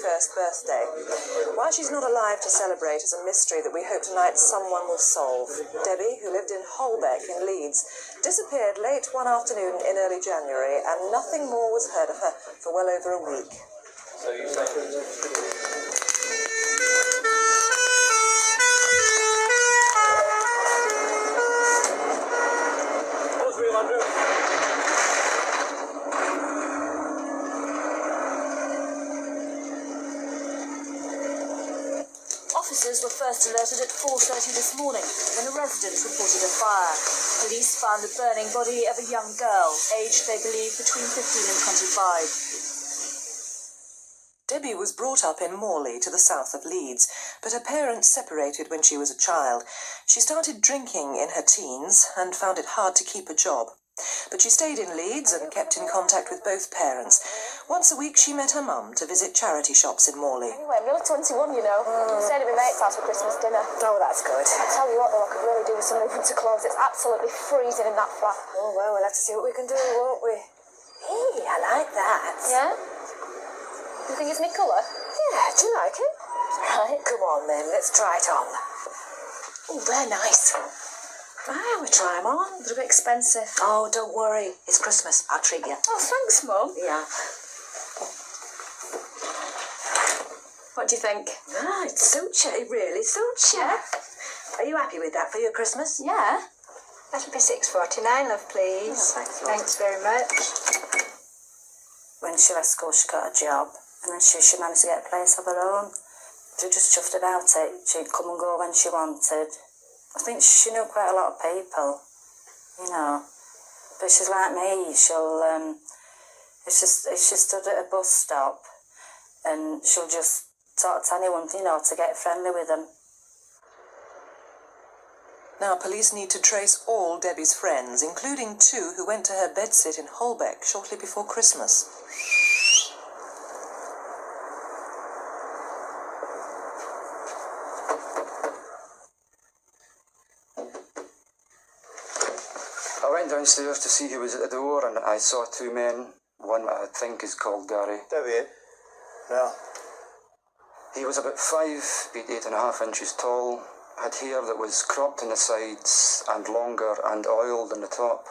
21st birthday. Why she's not alive to celebrate is a mystery that we hope tonight someone will solve. Debbie, who lived in Holbeck in Leeds, disappeared late one afternoon in early January, and nothing more was heard of her for well over a week. So you say... Officers were first alerted at 4:30 this morning when a resident reported a fire. Police found the burning body of a young girl, aged, they believe, between 15 and 25. Debbie was brought up in Morley, to the south of Leeds, but her parents separated when she was a child. She started drinking in her teens and found it hard to keep a job. But she stayed in Leeds and kept in contact with both parents. Once a week she met her mum to visit charity shops in Morley. Anyway, I'm nearly 21, you know. Staying at my mate's house for Christmas dinner. Oh, that's good. I tell you what, though, I could really do with some new winter clothes. It's absolutely freezing in that flat. Oh, well, we'll have to see what we can do, won't we? Hey, I like that. Yeah? You think it's me colour? Yeah, do you like it? Right. Come on, then, let's try it on. Oh, they're nice. Right, we'll try them on. They're a bit expensive. Oh, don't worry. It's Christmas. I'll treat you. Oh, thanks, Mum. Yeah. What do you think? Ah, it suits you. It really suits you. Yeah. Are you happy with that for your Christmas? Yeah. That'll be $6.49, love, please. Oh, thanks, Love. Thanks very much. When she left school, she got a job, and then she managed to get a place of her own. She was just chuffed about it. She'd come and go when she wanted. I think she knew quite a lot of people, you know. But she's like me. She'll, if she stood at a bus stop, and she'll just talk to anyone, you know, to get friendly with them. Now police need to trace all Debbie's friends, including two who went to her bedsit in Holbeck shortly before Christmas. I went downstairs to see who was at the door, and I saw two men. One I think is called Gary. Debbie? No. He was about 5 feet 8.5 inches tall, had hair that was cropped on the sides and longer and oiled on the top.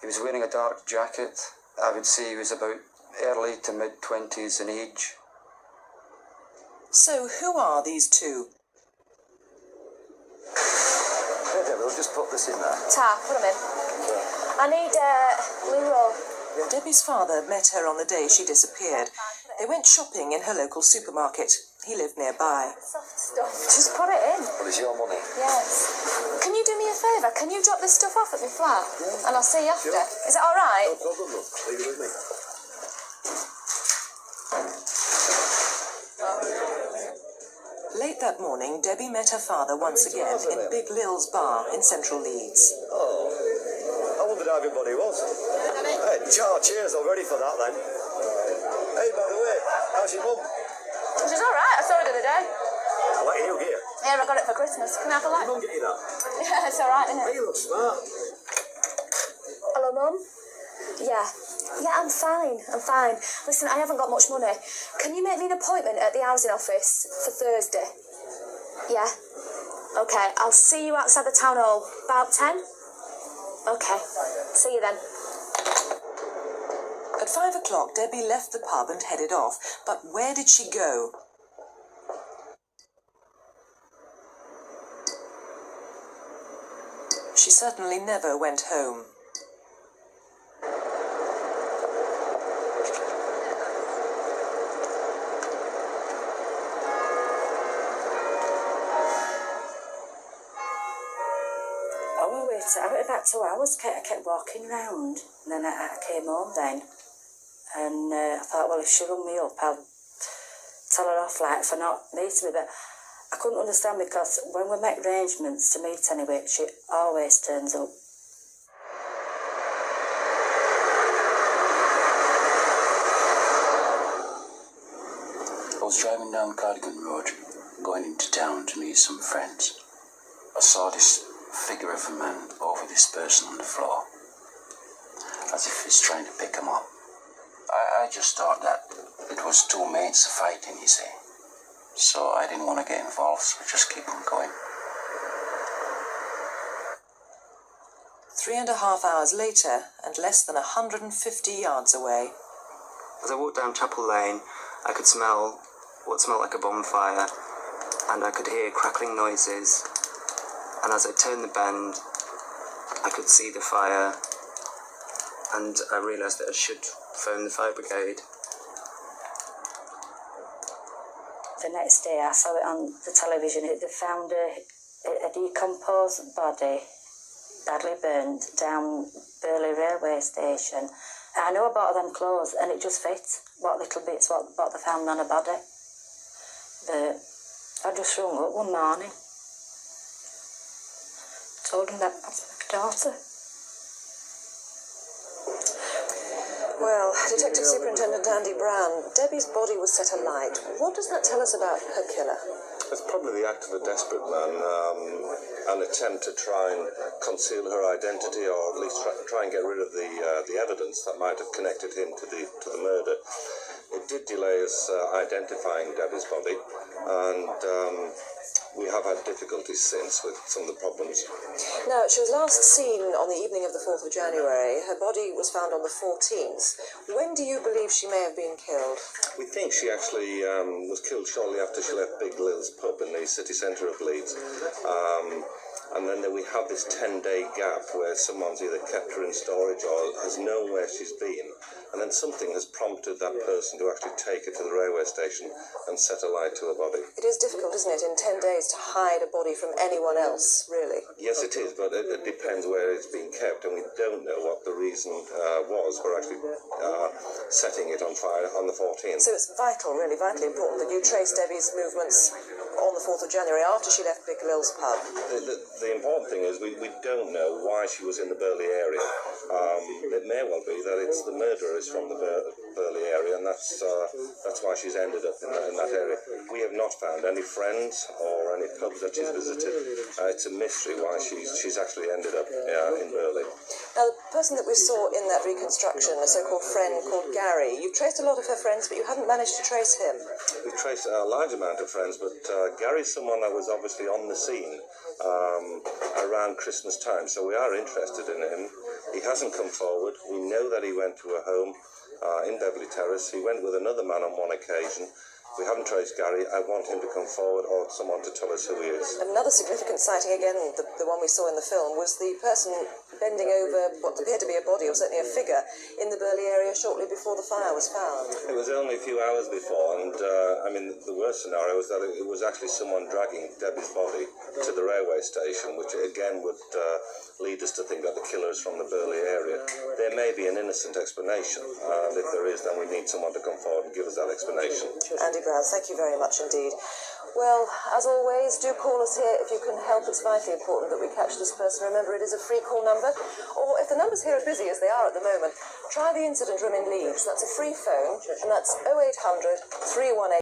He was wearing a dark jacket. I would say he was about early to mid-20s in age. So who are these two? Hey, Debbie, we'll just put this in there. Ta, put them in. Yeah. I need blue roll. Debbie's father met her on the day she disappeared. They went shopping in her local supermarket. He lived nearby. Soft stuff. Just put it in. Well, it's your money. Yes. Can you do me a favour? Can you drop this stuff off at my flat? Yeah. And I'll see you after. Sure. Is that all right? No problem, love. Leave it with me. Late that morning, Debbie met her father once again in Big Lil's bar in central Leeds. Oh, I wondered how everybody was. Hey, cheers already for that then. Hey, by the way, how's your mum? She's all right. I saw her the other day. What are you here? Yeah, I got it for Christmas. Can I have a light? Mum get you that? Yeah, it's all right, isn't it? Hey, you look smart. Hello, Mum? Yeah. Yeah, I'm fine. I'm fine. Listen, I haven't got much money. Can you make me an appointment at the housing office for Thursday? Yeah? Okay, I'll see you outside the town hall. About 10? Okay. See you then. At 5 o'clock, Debbie left the pub and headed off. But where did she go? She certainly never went home. I went about 2 hours. I kept walking round, and then I came home then, and I thought, well, if she rung me up, I'll tell her off like for not meeting me. But I couldn't understand, because when we make arrangements to meet anyway, she always turns up. I was driving down Cardigan Road, going into town to meet some friends. I saw this figure of a man over this person on the floor, as if he's trying to pick him up. I just thought that it was two mates fighting, you see. So I didn't want to get involved, so just keep on going. 3.5 hours later, and less than 150 yards away. As I walked down Chapel Lane, I could smell what smelled like a bonfire, and I could hear crackling noises. And as I turned the bend, I could see the fire, and I realised that I should phone the fire brigade. The next day I saw it on the television. They found a decomposed body, badly burned, down Burley railway station. I know I bought them clothes and it just fits, what little bits what they found on a body. But I just rung up one morning, told them that was my daughter. Well, Detective Superintendent Andy Brown, Debbie's body was set alight. What does that tell us about her killer? It's probably the act of a desperate man, an attempt to try and conceal her identity, or at least try and get rid of the evidence that might have connected him to the murder. It did delay us identifying Debbie's body, and we have had difficulties since with some of the problems. Now, she was last seen on the evening of the 4th of January. Her body was found on the 14th. When do you believe she may have been killed? We think she actually was killed shortly after she left Big Lil's pub in the city centre of Leeds. And then we have this 10-day gap where someone's either kept her in storage or has known where she's been, and then something has prompted that person to actually take her to the railway station and set a light to her body. It is difficult, isn't it, in 10 days to hide a body from anyone else, really? Yes, it is, but it depends where it's been kept, and we don't know what the reason was for actually setting it on fire on the 14th. So it's vital, really vitally important that you trace Debbie's movements on the 4th of January after she left Big Lil's pub. The important thing is we don't know why she was in the Burley area. It may well be that it's the murderer is from the Burley area, and that's why she's ended up in that area. We have not found any friends or any pubs that she's visited. It's a mystery why she's actually ended up in Burley. Now, the person that we saw in that reconstruction, a so-called friend called Gary, you've traced a lot of her friends, but you hadn't managed to trace him. We've traced a large amount of friends, but Gary's someone that was obviously on the scene around Christmas time, so we are interested in him. He hasn't come forward. We know that he went to a home in Beverley Terrace. He went with another man on one occasion. We haven't traced Gary. I want him to come forward, or someone to tell us who he is. Another significant sighting, again, the one we saw in the film, was the person bending over what appeared to be a body, or certainly a figure, in the Burley area shortly before the fire was found. It was only a few hours before, and the worst scenario was that it was actually someone dragging Debbie's body to the railway station, which again would lead us to think that the killer is from the Burley area. There may be an innocent explanation, and if there is, then we need someone to come forward and give us that explanation. Andy Brown, thank you very much indeed. Well, as always, do call us here if you can help. It's vitally important that we catch this person. Remember, it is a free call number. Or if the numbers here are busy, as they are at the moment, try the incident room in Leeds. That's a free phone, and that's 0800 318